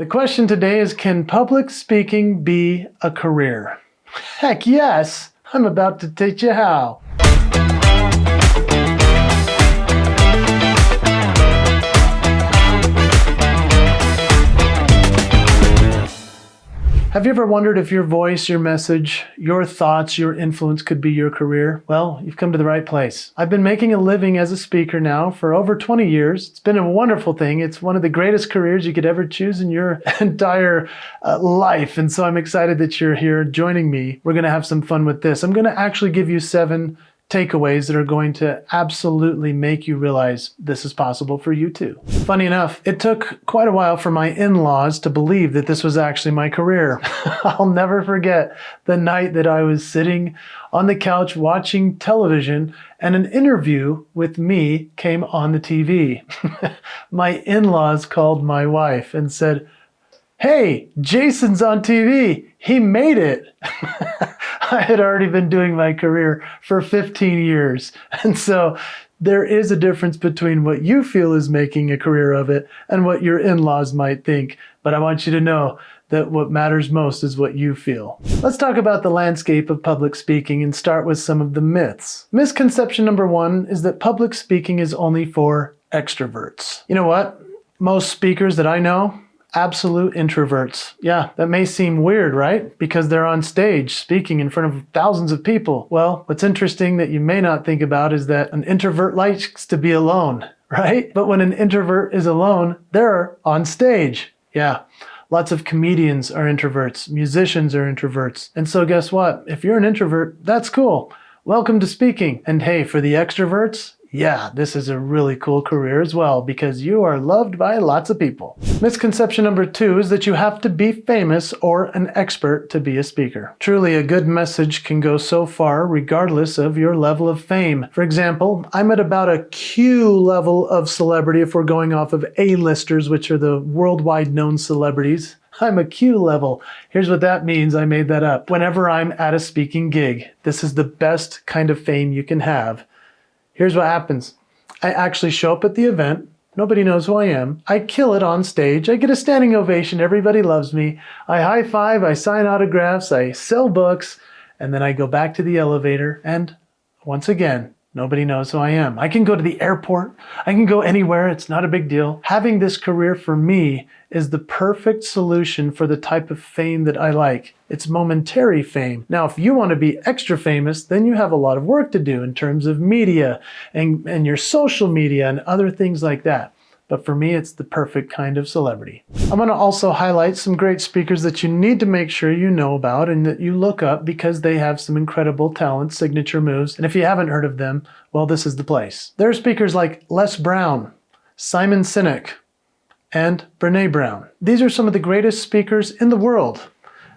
The question today is, can public speaking be a career? Heck yes! I'm about to teach you how. Have you ever wondered if your voice, your message, your thoughts, your influence could be your career? Well, you've come to the right place. I've been making a living as a speaker now for over 20 years. It's been a wonderful thing. It's one of the greatest careers you could ever choose in your entire life. And so I'm excited that you're here joining me. We're going to have some fun with this. I'm going to actually give you 7 takeaways that are going to absolutely make you realize this is possible for you too. Funny enough, it took quite a while for my in-laws to believe that this was actually my career. I'll never forget the night that I was sitting on the couch watching television and an interview with me came on the TV. My in-laws called my wife and said, "Hey, Jason's on TV. He made it." I had already been doing my career for 15 years. And so there is a difference between what you feel is making a career of it and what your in-laws might think. But I want you to know that what matters most is what you feel. Let's talk about the landscape of public speaking and start with some of the myths. Misconception number 1 is that public speaking is only for extroverts. You know what? Most speakers that I know, absolute introverts. Yeah, that may seem weird, right? Because they're on stage speaking in front of thousands of people. Well, what's interesting that you may not think about is that an introvert likes to be alone, right? But when an introvert is alone, they're on stage. Yeah. Lots of comedians are introverts. Musicians are introverts. And so guess what? If you're an introvert, that's cool. Welcome to speaking. And hey, for the extroverts, yeah, this is a really cool career as well because you are loved by lots of people. Misconception number 2 is that you have to be famous or an expert to be a speaker. Truly, a good message can go so far regardless of your level of fame. For example, I'm at about a Q level of celebrity if we're going off of A-listers, which are the worldwide known celebrities. I'm a Q level. Here's what that means. I made that up. Whenever I'm at a speaking gig, this is the best kind of fame you can have. Here's what happens. I actually show up at the event. Nobody knows who I am. I kill it on stage. I get a standing ovation. Everybody loves me. I high five. I sign autographs. I sell books. And then I go back to the elevator. And once again, nobody knows who I am. I can go to the airport. I can go anywhere. It's not a big deal. Having this career for me is the perfect solution for the type of fame that I like. It's momentary fame. Now, if you want to be extra famous, then you have a lot of work to do in terms of media and your social media and other things like that. But for me, it's the perfect kind of celebrity. I'm going to also highlight some great speakers that you need to make sure you know about and that you look up because they have some incredible talent, signature moves. And if you haven't heard of them, well, this is the place. There are speakers like Les Brown, Simon Sinek, and Brene Brown. These are some of the greatest speakers in the world.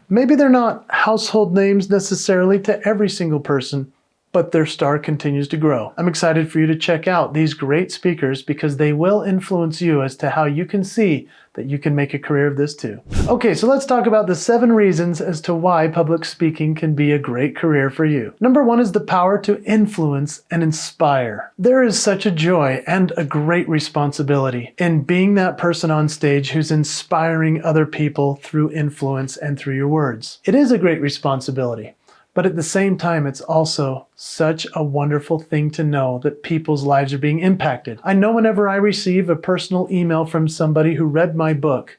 Maybe they're not household names necessarily to every single person, but their star continues to grow. I'm excited for you to check out these great speakers because they will influence you as to how you can see that you can make a career of this too. Okay, so let's talk about the 7 reasons as to why public speaking can be a great career for you. Number 1 is the power to influence and inspire. There is such a joy and a great responsibility in being that person on stage who's inspiring other people through influence and through your words. It is a great responsibility. But at the same time, it's also such a wonderful thing to know that people's lives are being impacted. I know whenever I receive a personal email from somebody who read my book,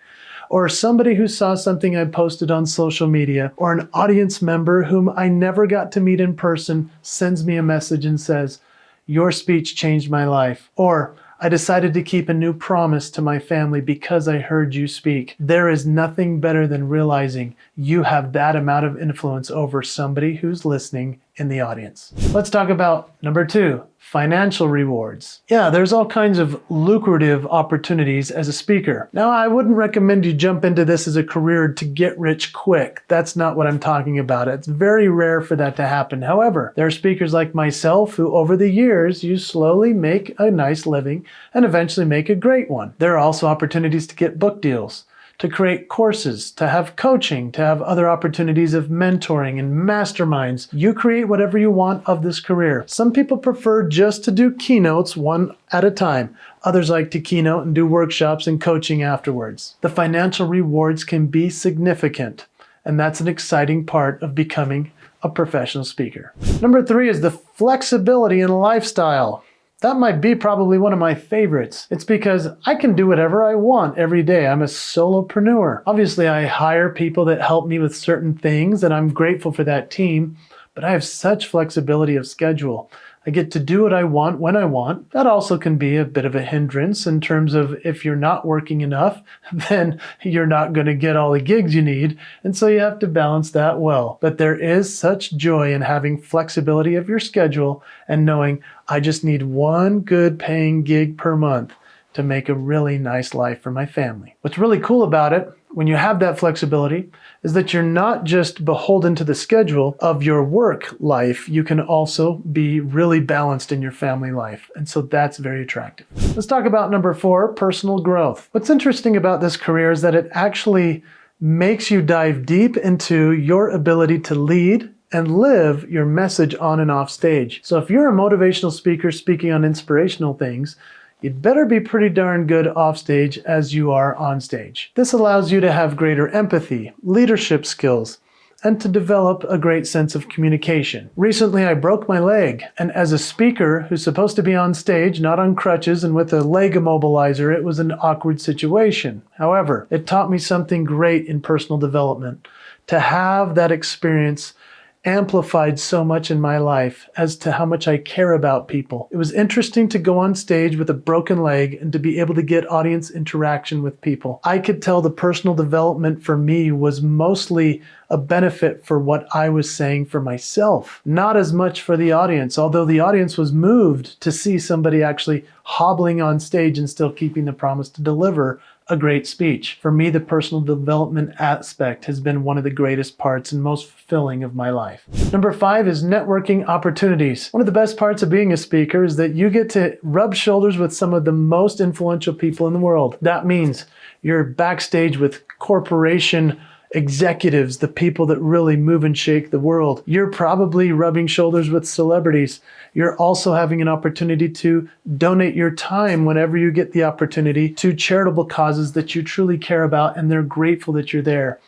or somebody who saw something I posted on social media, or an audience member whom I never got to meet in person sends me a message and says, "Your speech changed my life," or "I decided to keep a new promise to my family because I heard you speak." There is nothing better than realizing you have that amount of influence over somebody who's listening in the audience. Let's talk about number 2, financial rewards. Yeah, there's all kinds of lucrative opportunities as a speaker. Now, I wouldn't recommend you jump into this as a career to get rich quick. That's not what I'm talking about. It's very rare for that to happen. However, there are speakers like myself who over the years, you slowly make a nice living and eventually make a great one. There are also opportunities to get book deals, to create courses, to have coaching, to have other opportunities of mentoring and masterminds. You create whatever you want of this career. Some people prefer just to do keynotes one at a time. Others like to keynote and do workshops and coaching afterwards. The financial rewards can be significant, and that's an exciting part of becoming a professional speaker. Number 3 is the flexibility in lifestyle. That might be probably one of my favorites. It's because I can do whatever I want every day. I'm a solopreneur. Obviously, I hire people that help me with certain things, and I'm grateful for that team, but I have such flexibility of schedule. I get to do what I want when I want. That also can be a bit of a hindrance in terms of if you're not working enough, then you're not going to get all the gigs you need. And so you have to balance that well. But there is such joy in having flexibility of your schedule and knowing I just need one good paying gig per month to make a really nice life for my family. What's really cool about it, when you have that flexibility, is that you're not just beholden to the schedule of your work life, you can also be really balanced in your family life. And so that's very attractive. Let's talk about number 4, personal growth. What's interesting about this career is that it actually makes you dive deep into your ability to lead and live your message on and off stage. So if you're a motivational speaker speaking on inspirational things, you'd better be pretty darn good off stage as you are on stage. This allows you to have greater empathy, leadership skills, and to develop a great sense of communication. Recently, I broke my leg, and as a speaker who's supposed to be on stage, not on crutches and with a leg immobilizer, it was an awkward situation. However, it taught me something great in personal development. To have that experience amplified so much in my life as to how much I care about people. It was interesting to go on stage with a broken leg and to be able to get audience interaction with people. I could tell the personal development for me was mostly a benefit for what I was saying for myself, not as much for the audience, although the audience was moved to see somebody actually hobbling on stage and still keeping the promise to deliver a great speech. For me, the personal development aspect has been one of the greatest parts and most fulfilling of my life. Number 5 is networking opportunities. One of the best parts of being a speaker is that you get to rub shoulders with some of the most influential people in the world. That means you're backstage with corporation executives, the people that really move and shake the world. You're probably rubbing shoulders with celebrities. You're also having an opportunity to donate your time whenever you get the opportunity to charitable causes that you truly care about, and they're grateful that you're there.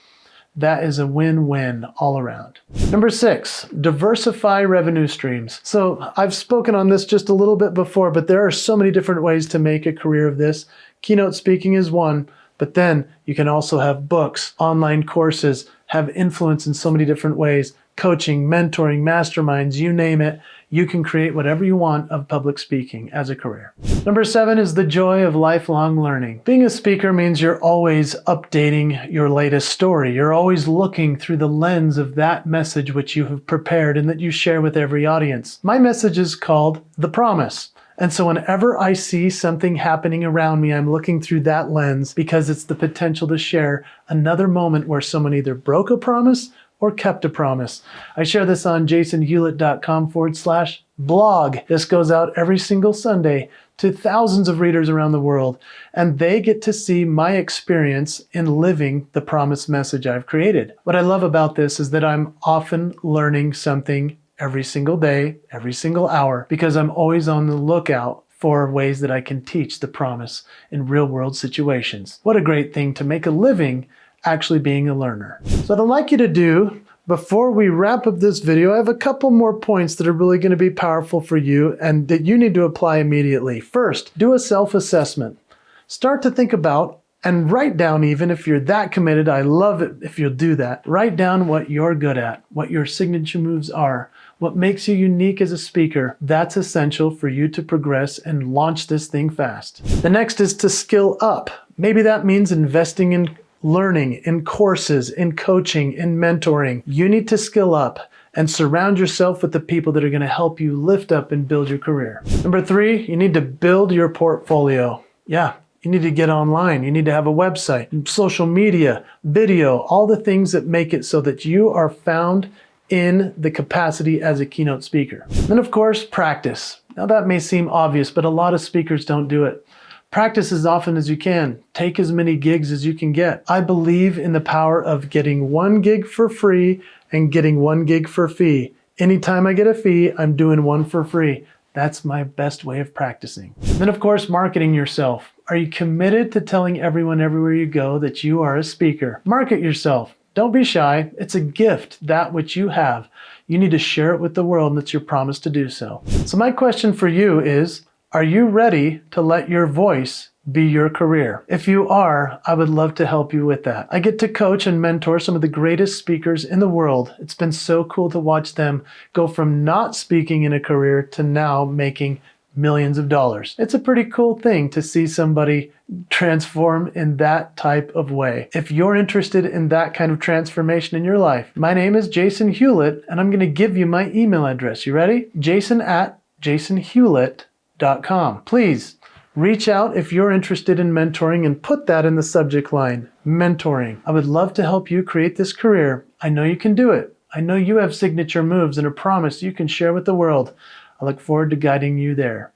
That is a win-win all around. Number 6, diversify revenue streams. So I've spoken on this just a little bit before, but there are so many different ways to make a career of this. Keynote speaking is one. But then you can also have books, online courses, have influence in so many different ways, coaching, mentoring, masterminds, you name it. You can create whatever you want of public speaking as a career. Number 7 is the joy of lifelong learning. Being a speaker means you're always updating your latest story. You're always looking through the lens of that message which you have prepared and that you share with every audience. My message is called The Promise. And so whenever I see something happening around me, I'm looking through that lens because it's the potential to share another moment where someone either broke a promise or kept a promise. I share this on jasonhewlett.com/blog. This goes out every single Sunday to thousands of readers around the world, and they get to see my experience in living the promise message I've created. What I love about this is that I'm often learning something every single day, every single hour, because I'm always on the lookout for ways that I can teach the promise in real-world situations. What a great thing to make a living actually being a learner. So what I'd like you to do, before we wrap up this video, I have a couple more points that are really going to be powerful for you and that you need to apply immediately. First, do a self-assessment. Start to think about and write down, even if you're that committed, I love it if you'll do that. Write down what you're good at, what your signature moves are, what makes you unique as a speaker. That's essential for you to progress and launch this thing fast. The next is to skill up. Maybe that means investing in learning, in courses, in coaching, in mentoring. You need to skill up and surround yourself with the people that are going to help you lift up and build your career. Number 3, you need to build your portfolio. Yeah. You need to get online. You need to have a website, social media, video, all the things that make it so that you are found in the capacity as a keynote speaker. Then, of course, practice. Now, that may seem obvious, but a lot of speakers don't do it. Practice as often as you can. Take as many gigs as you can get. I believe in the power of getting 1 gig for free and getting 1 gig for fee. Anytime I get a fee, I'm doing 1 for free. That's my best way of practicing. Then, of course, marketing yourself. Are you committed to telling everyone everywhere you go that you are a speaker? Market yourself. Don't be shy. It's a gift, that which you have. You need to share it with the world, and it's your promise to do so. So my question for you is, are you ready to let your voice be your career? If you are, I would love to help you with that. I get to coach and mentor some of the greatest speakers in the world. It's been so cool to watch them go from not speaking in a career to now making millions of dollars. It's a pretty cool thing to see somebody transform in that type of way. If you're interested in that kind of transformation in your life, my name is Jason Hewlett, and I'm going to give you my email address. You ready? jason@jasonhewlett.com. Please reach out if you're interested in mentoring and put that in the subject line, mentoring. I would love to help you create this career. I know you can do it. I know you have signature moves and a promise you can share with the world. I look forward to guiding you there.